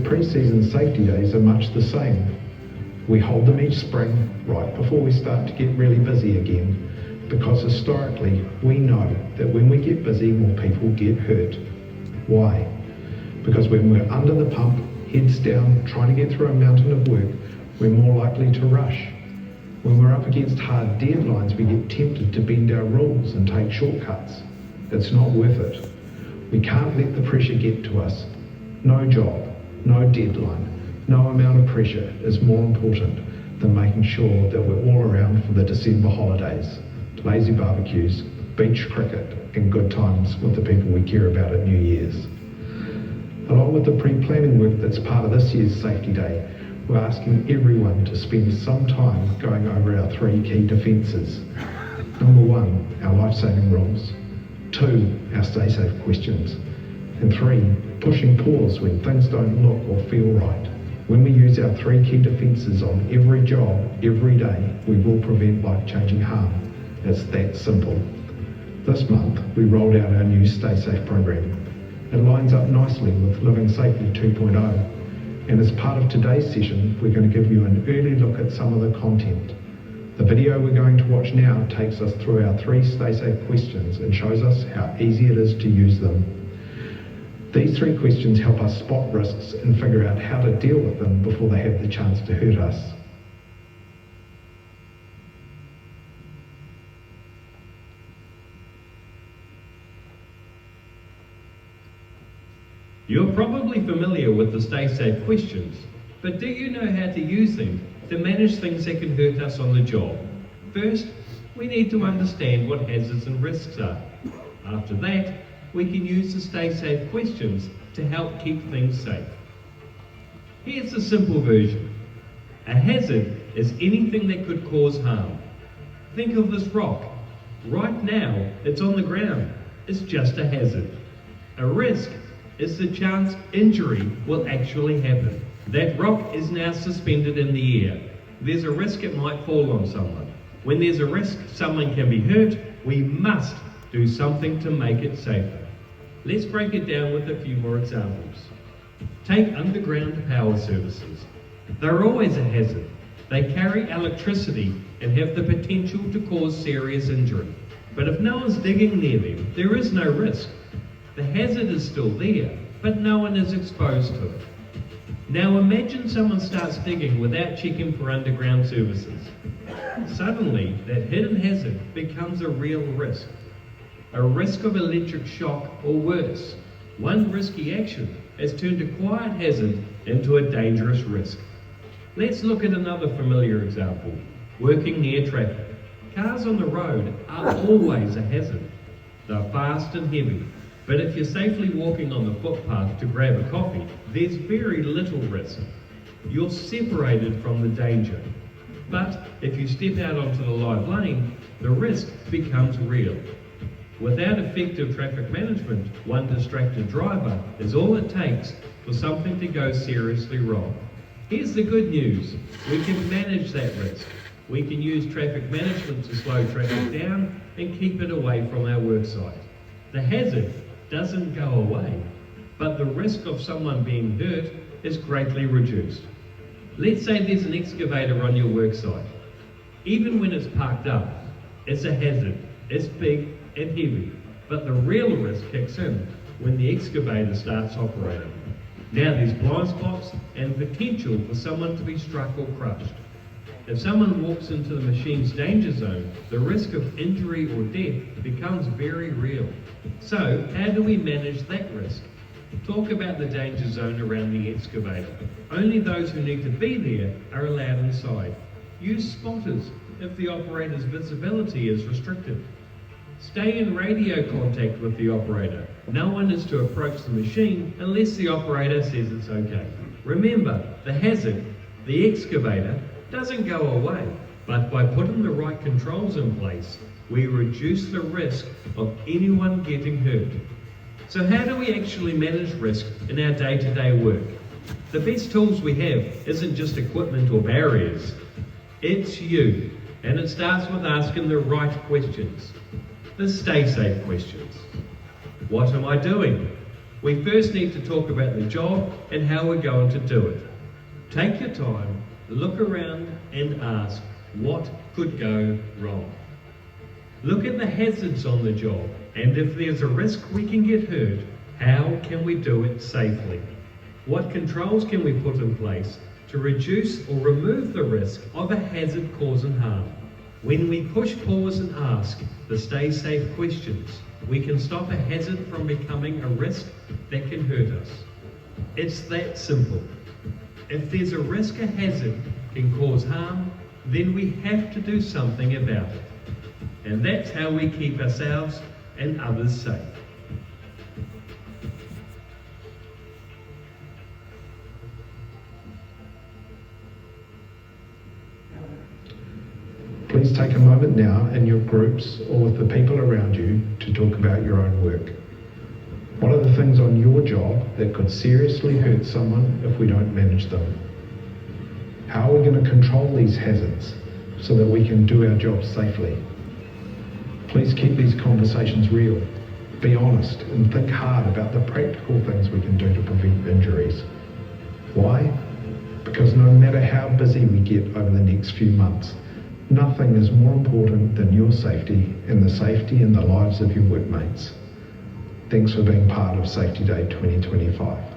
pre-season safety days are much the same. We hold them each spring, right before we start to get really busy again, because historically we know that when we get busy, more people get hurt. Why? Because when we're under the pump, heads down, trying to get through a mountain of work, we're more likely to rush. When we're up against hard deadlines, we get tempted to bend our rules and take shortcuts. It's not worth it. We can't let the pressure get to us. No job, no deadline, no amount of pressure is more important than making sure that we're all around for the December holidays, lazy barbecues, beach cricket, and good times with the people we care about at New Year's. Along with the pre-planning work that's part of this year's Safety Day, we're asking everyone to spend some time going over our 3 key defences. Number 1, our life-saving rules. 2, our stay safe questions. And 3, pushing pause when things don't look or feel right. When we use our 3 key defences on every job, every day, we will prevent life-changing harm. It's that simple. This month, we rolled out our new Stay Safe program. It lines up nicely with Living Safely 2.0. And as part of today's session, we're going to give you an early look at some of the content. The video we're going to watch now takes us through our 3 Stay Safe questions and shows us how easy it is to use them. These 3 questions help us spot risks and figure out how to deal with them before they have the chance to hurt us. You're probably familiar with the Stay Safe questions, but do you know how to use them to manage things that can hurt us on the job? First, we need to understand what hazards and risks are. After that, we can use the Stay Safe questions to help keep things safe. Here's a simple version. A hazard is anything that could cause harm. Think of this rock. Right now, it's on the ground. It's just a hazard. A risk is the chance injury will actually happen. That rock is now suspended in the air. There's a risk it might fall on someone. When there's a risk someone can be hurt, we must do something to make it safer. Let's break it down with a few more examples. Take underground power services. They're always a hazard. They carry electricity and have the potential to cause serious injury. But if no one's digging near them, there is no risk. The hazard is still there, but no one is exposed to it. Now imagine someone starts digging without checking for underground services. Suddenly, that hidden hazard becomes a real risk. A risk of electric shock or worse. One risky action has turned a quiet hazard into a dangerous risk. Let's look at another familiar example. Working near traffic. Cars on the road are always a hazard. They're fast and heavy. But if you're safely walking on the footpath to grab a coffee, there's very little risk. You're separated from the danger. But if you step out onto the live lane, the risk becomes real. Without effective traffic management, one distracted driver is all it takes for something to go seriously wrong. Here's the good news. We can manage that risk. We can use traffic management to slow traffic down and keep it away from our worksite. The hazard doesn't go away, but the risk of someone being hurt is greatly reduced. Let's say there's an excavator on your worksite. Even when it's parked up, it's a hazard. It's big and heavy, but the real risk kicks in when the excavator starts operating. Now there's blind spots and potential for someone to be struck or crushed. If someone walks into the machine's danger zone, the risk of injury or death becomes very real. So, how do we manage that risk? Talk about the danger zone around the excavator. Only those who need to be there are allowed inside. Use spotters if the operator's visibility is restricted. Stay in radio contact with the operator. No one is to approach the machine unless the operator says it's okay. Remember, the hazard, the excavator, doesn't go away, but by putting the right controls in place, we reduce the risk of anyone getting hurt. So how do we actually manage risk in our day-to-day work? The best tools we have isn't just equipment or barriers, it's you. And it starts with asking the right questions. The stay safe questions. What am I doing? We first need to talk about the job and how we're going to do it. Take your time, look around and ask, what could go wrong? Look at the hazards on the job, and if there's a risk we can get hurt, how can we do it safely? What controls can we put in place to reduce or remove the risk of a hazard causing harm? When we push pause and ask the stay safe questions, we can stop a hazard from becoming a risk that can hurt us. It's that simple. If there's a risk a hazard can cause harm, then we have to do something about it. And that's how we keep ourselves and others safe. Please take a moment now in your groups or with the people around you to talk about your own work. What are the things on your job that could seriously hurt someone if we don't manage them? How are we going to control these hazards so that we can do our jobs safely? Please keep these conversations real. Be honest and think hard about the practical things we can do to prevent injuries. Why? Because no matter how busy we get over the next few months, nothing is more important than your safety and the safety and the lives of your workmates. Thanks for being part of Safety Day 2025.